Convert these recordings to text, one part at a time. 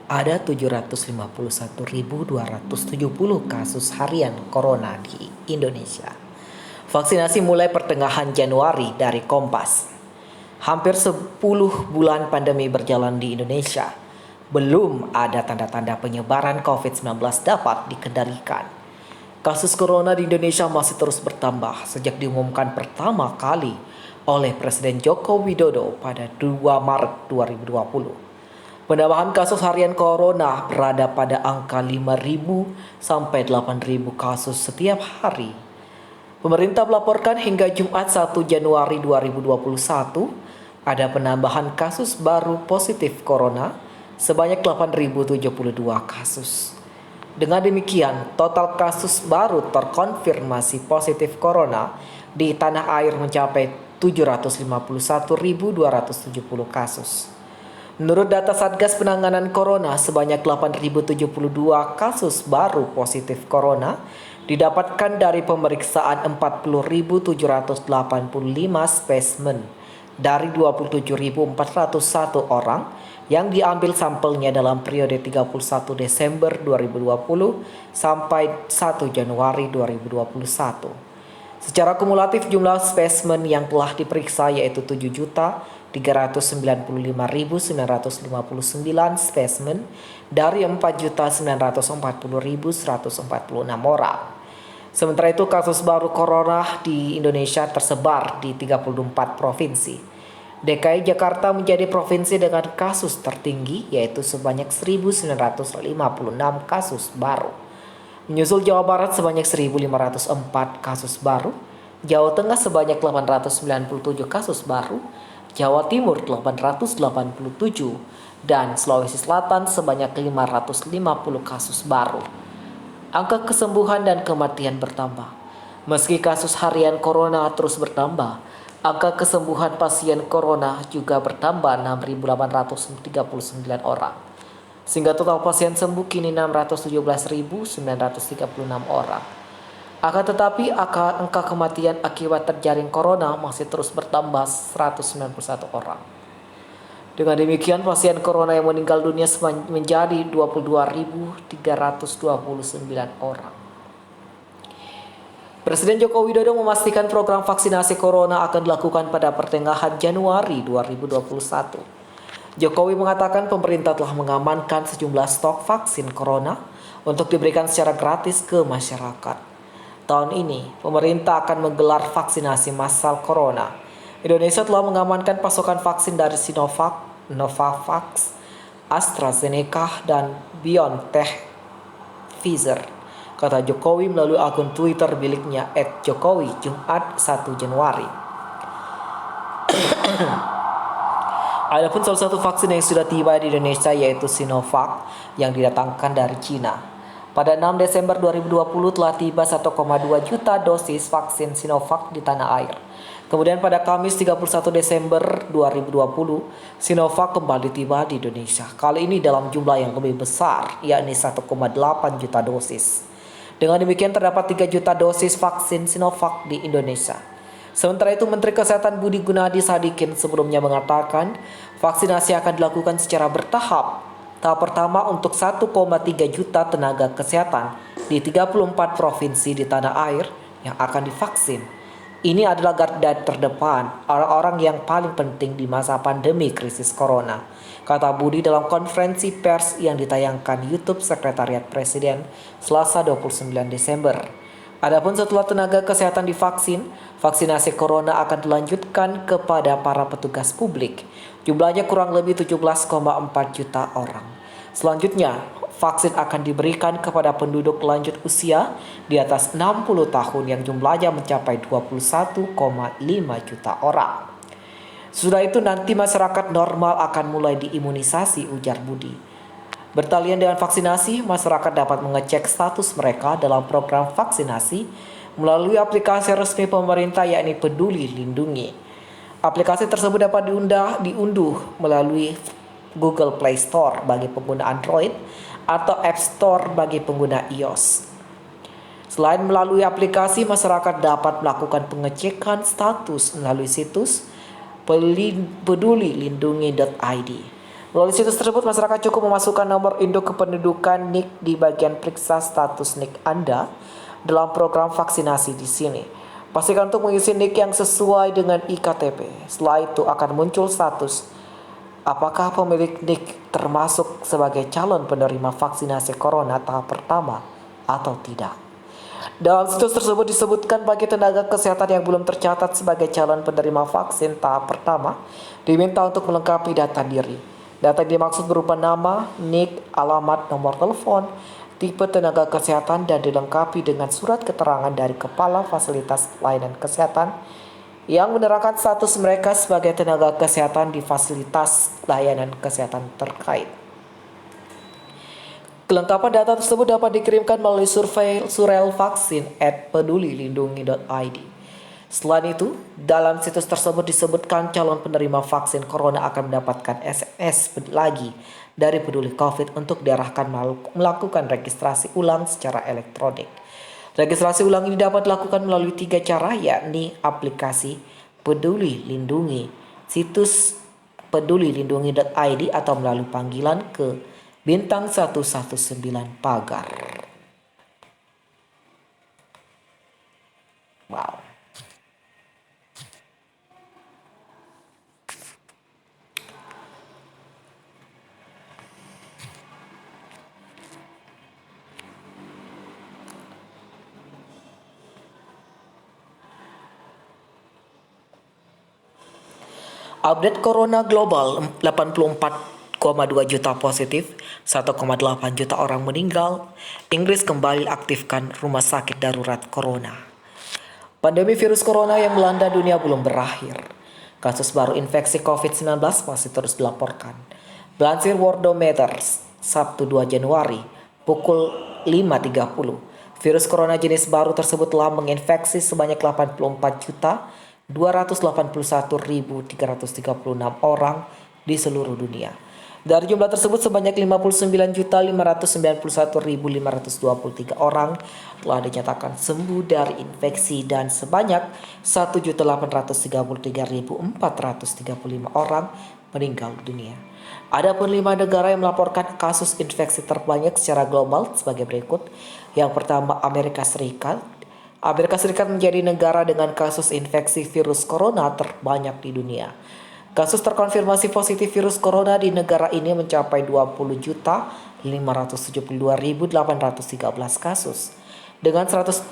ada 751.270 kasus harian corona di Indonesia. Vaksinasi mulai pertengahan Januari dari Kompas. Hampir 10 bulan pandemi berjalan di Indonesia, belum ada tanda-tanda penyebaran COVID-19 dapat dikendalikan. Kasus corona di Indonesia masih terus bertambah sejak diumumkan pertama kali oleh Presiden Joko Widodo pada 2 Maret 2020. Penambahan kasus harian corona berada pada angka 5.000 sampai 8.000 kasus setiap hari. Pemerintah melaporkan hingga Jumat 1 Januari 2021 ada penambahan kasus baru positif corona sebanyak 8.072 kasus. Dengan demikian, total kasus baru terkonfirmasi positif corona di tanah air mencapai 751.270 kasus. Menurut data Satgas Penanganan Corona, sebanyak 8.072 kasus baru positif corona didapatkan dari pemeriksaan 40.785 spesimen dari 27.401 orang yang diambil sampelnya dalam periode 31 Desember 2020 sampai 1 Januari 2021. Secara kumulatif jumlah spesimen yang telah diperiksa yaitu 7.395.959 spesimen dari 4.940.146 orang. Sementara itu kasus baru corona di Indonesia tersebar di 34 provinsi. DKI Jakarta menjadi provinsi dengan kasus tertinggi yaitu sebanyak 1.956 kasus baru. Menyusul Jawa Barat sebanyak 1.504 kasus baru, Jawa Tengah sebanyak 897 kasus baru, Jawa Timur 887, dan Sulawesi Selatan sebanyak 550 kasus baru. Angka kesembuhan dan kematian bertambah. Meski kasus harian corona terus bertambah, angka kesembuhan pasien corona juga bertambah 6.839 orang. Sehingga total pasien sembuh kini 617.936 orang. Akan tetapi angka kematian akibat terjaring corona masih terus bertambah 191 orang. Dengan demikian pasien corona yang meninggal dunia menjadi 22.329 orang. Presiden Joko Widodo memastikan program vaksinasi corona akan dilakukan pada pertengahan Januari 2021. Jokowi mengatakan pemerintah telah mengamankan sejumlah stok vaksin corona untuk diberikan secara gratis ke masyarakat. Tahun ini, pemerintah akan menggelar vaksinasi massal corona. Indonesia telah mengamankan pasokan vaksin dari Sinovac, Novavax, AstraZeneca, dan BioNTech Pfizer, kata Jokowi melalui akun Twitter miliknya @jokowi Jumat 1 Januari. Adapun salah satu vaksin yang sudah tiba di Indonesia yaitu Sinovac yang didatangkan dari Cina. Pada 6 Desember 2020 telah tiba 1,2 juta dosis vaksin Sinovac di tanah air. Kemudian pada Kamis 31 Desember 2020, Sinovac kembali tiba di Indonesia. Kali ini dalam jumlah yang lebih besar, yakni 1,8 juta dosis. Dengan demikian terdapat 3 juta dosis vaksin Sinovac di Indonesia. Sementara itu Menteri Kesehatan Budi Gunadi Sadikin sebelumnya mengatakan vaksinasi akan dilakukan secara bertahap. Tahap pertama untuk 1,3 juta tenaga kesehatan di 34 provinsi di tanah air yang akan divaksin. Ini adalah garda terdepan, orang-orang yang paling penting di masa pandemi krisis corona, kata Budi dalam konferensi pers yang ditayangkan YouTube Sekretariat Presiden Selasa 29 Desember. Adapun setelah tenaga kesehatan divaksin, vaksinasi corona akan dilanjutkan kepada para petugas publik. Jumlahnya kurang lebih 17,4 juta orang. Selanjutnya, vaksin akan diberikan kepada penduduk lanjut usia di atas 60 tahun yang jumlahnya mencapai 21,5 juta orang. Sesudah itu nanti masyarakat normal akan mulai diimunisasi, ujar Budi. Bertalian dengan vaksinasi, masyarakat dapat mengecek status mereka dalam program vaksinasi melalui aplikasi resmi pemerintah yakni Peduli Lindungi. Aplikasi tersebut dapat diunduh melalui Google Play Store bagi pengguna Android atau App Store bagi pengguna iOS. Selain melalui aplikasi, masyarakat dapat melakukan pengecekan status melalui situs pedulilindungi.id. Melalui situs tersebut, masyarakat cukup memasukkan nomor induk kependudukan NIK di bagian periksa status NIK Anda dalam program vaksinasi di sini. Pastikan untuk mengisi NIK yang sesuai dengan iktp. Setelah itu akan muncul status apakah pemilik NIK termasuk sebagai calon penerima vaksinasi corona tahap pertama atau tidak. Dalam situs tersebut disebutkan bagi tenaga kesehatan yang belum tercatat sebagai calon penerima vaksin tahap pertama, diminta untuk melengkapi data diri. Data yang dimaksud berupa nama, NIK, alamat, nomor telepon, tipe tenaga kesehatan, dan dilengkapi dengan surat keterangan dari Kepala Fasilitas Layanan Kesehatan yang menerangkan status mereka sebagai tenaga kesehatan di fasilitas layanan kesehatan terkait. Kelengkapan data tersebut dapat dikirimkan melalui surelvaksin@pedulilindungi.id. Selain itu, dalam situs tersebut disebutkan calon penerima vaksin corona akan mendapatkan SMS lagi dari Peduli COVID untuk diarahkan melakukan registrasi ulang secara elektronik. Registrasi ulang ini dapat dilakukan melalui 3 cara, yakni aplikasi Peduli Lindungi, situs pedulilindungi.id, atau melalui panggilan ke bintang 119 pagar. Wow. Update Corona Global, 84,2 juta positif, 1,8 juta orang meninggal. Inggris kembali aktifkan rumah sakit darurat corona. Pandemi virus corona yang melanda dunia belum berakhir. Kasus baru infeksi COVID-19 masih terus dilaporkan. Dilansir Worldometer, Sabtu 2 Januari, pukul 5.30, virus corona jenis baru tersebut telah menginfeksi sebanyak 84.281.336 orang di seluruh dunia. Dari jumlah tersebut sebanyak 59.591.523 orang telah dinyatakan sembuh dari infeksi dan sebanyak 1.833.435 orang meninggal dunia. Adapun 5 negara yang melaporkan kasus infeksi terbanyak secara global sebagai berikut. Yang pertama, Amerika Serikat. Amerika Serikat menjadi negara dengan kasus infeksi virus corona terbanyak di dunia. Kasus terkonfirmasi positif virus corona di negara ini mencapai 20.572.813 kasus dengan 121.511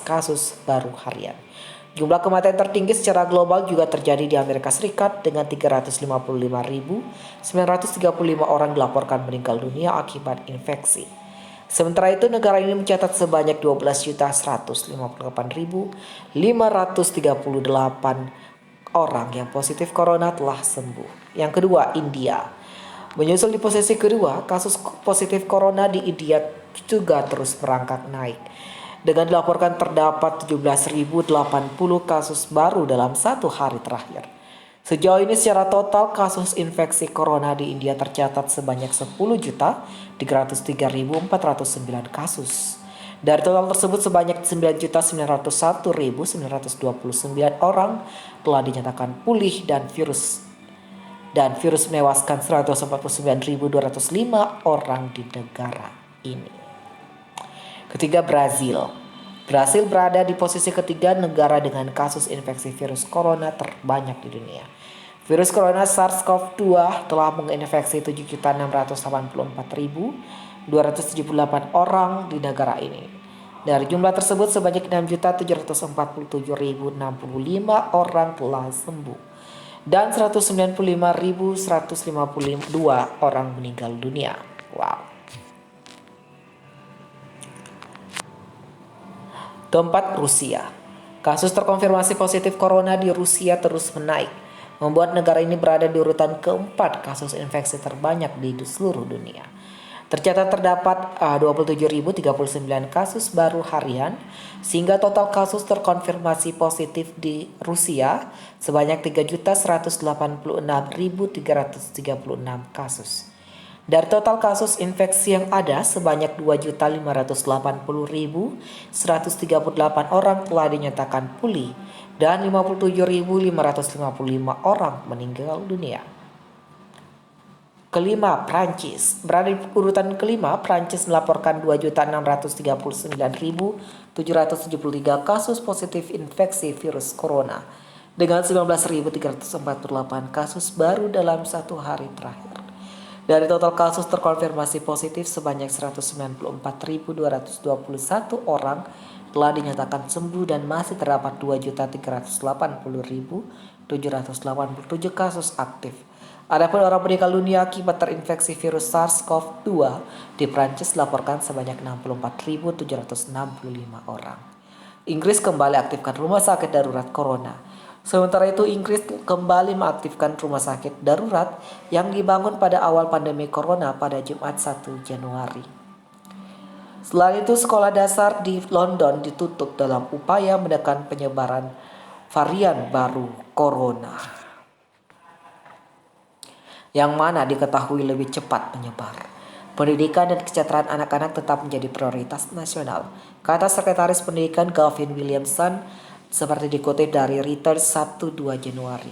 kasus baru harian. Jumlah kematian tertinggi secara global juga terjadi di Amerika Serikat dengan 355.935 orang dilaporkan meninggal dunia akibat infeksi. Sementara itu, negara ini mencatat sebanyak 12.158.538 orang yang positif corona telah sembuh. Yang kedua, India. Menyusul di posisi kedua, kasus positif corona di India juga terus merangkak naik. Dengan dilaporkan terdapat 17.080 kasus baru dalam 1 hari terakhir. Sejauh ini secara total kasus infeksi corona di India tercatat sebanyak 10.303.409 kasus. Dari total tersebut sebanyak 9.901.929 orang telah dinyatakan pulih dan virus menewaskan 149.205 orang di negara ini. Ketiga, Brazil. Brasil berada di posisi ketiga negara dengan kasus infeksi virus corona terbanyak di dunia. Virus corona SARS-CoV-2 telah menginfeksi 7.684.278 orang di negara ini. Dari jumlah tersebut sebanyak 6.747.065 orang telah sembuh dan 195.152 orang meninggal dunia. Wow. Keempat, Rusia. Kasus terkonfirmasi positif corona di Rusia terus menaik, membuat negara ini berada di urutan keempat kasus infeksi terbanyak di seluruh dunia. Tercatat terdapat 27.039 kasus baru harian, sehingga total kasus terkonfirmasi positif di Rusia sebanyak 3.186.336 kasus. Dari total kasus infeksi yang ada, sebanyak 2.580.138 orang telah dinyatakan pulih dan 57.555 orang meninggal dunia. Kelima, Prancis. Berada di urutan kelima, Prancis melaporkan 2.639.773 kasus positif infeksi virus corona dengan 19.348 kasus baru dalam satu hari terakhir. Dari total kasus terkonfirmasi positif sebanyak 194.221 orang telah dinyatakan sembuh dan masih terdapat 2.380.787 kasus aktif. Adapun orang meninggal dunia akibat terinfeksi virus SARS-CoV-2 di Prancis dilaporkan sebanyak 64.765 orang. Inggris kembali aktifkan rumah sakit darurat corona. Sementara itu, Inggris kembali mengaktifkan rumah sakit darurat yang dibangun pada awal pandemi corona pada Jumat 1 Januari. Selain itu, sekolah dasar di London ditutup dalam upaya menekan penyebaran varian baru corona, yang mana diketahui lebih cepat menyebar. Pendidikan dan kesejahteraan anak-anak tetap menjadi prioritas nasional, kata Sekretaris Pendidikan Gavin Williamson seperti dikutip dari Reuters Sabtu 2 Januari.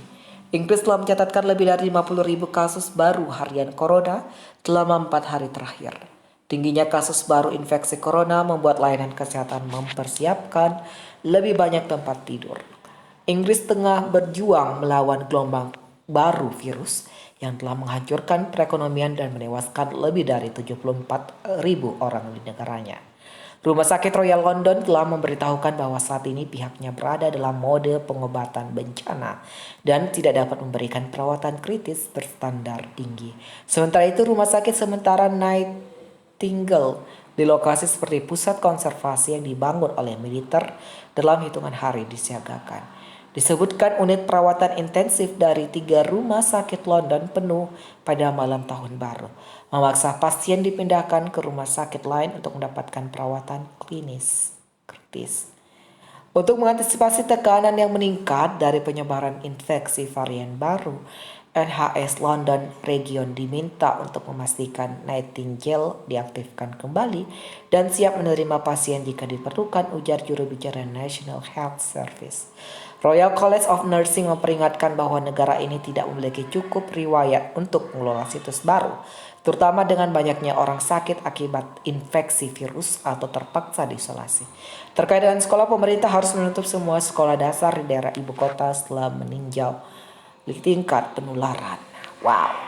Inggris telah mencatatkan lebih dari 50.000 kasus baru harian corona selama 4 hari terakhir. Tingginya kasus baru infeksi corona membuat layanan kesehatan mempersiapkan lebih banyak tempat tidur. Inggris tengah berjuang melawan gelombang baru virus yang telah menghancurkan perekonomian dan menewaskan lebih dari 74.000 orang di negaranya. Rumah sakit Royal London telah memberitahukan bahwa saat ini pihaknya berada dalam mode pengobatan bencana dan tidak dapat memberikan perawatan kritis berstandar tinggi. Sementara itu, rumah sakit sementara Nightingale di lokasi seperti pusat konservasi yang dibangun oleh militer dalam hitungan hari disiagakan. Disebutkan unit perawatan intensif dari 3 rumah sakit London penuh pada malam tahun baru, memaksa pasien dipindahkan ke rumah sakit lain untuk mendapatkan perawatan klinis kritis. Untuk mengantisipasi tekanan yang meningkat dari penyebaran infeksi varian baru, NHS London Region diminta untuk memastikan Nightingale diaktifkan kembali dan siap menerima pasien jika diperlukan, ujar juru bicara National Health Service. Royal College of Nursing memperingatkan bahwa negara ini tidak memiliki cukup riwayat untuk mengelola situs baru, terutama dengan banyaknya orang sakit akibat infeksi virus atau terpaksa diisolasi. Terkait dengan sekolah, pemerintah harus menutup semua sekolah dasar di daerah ibu kota setelah meninjau tingkat penularan. Wow.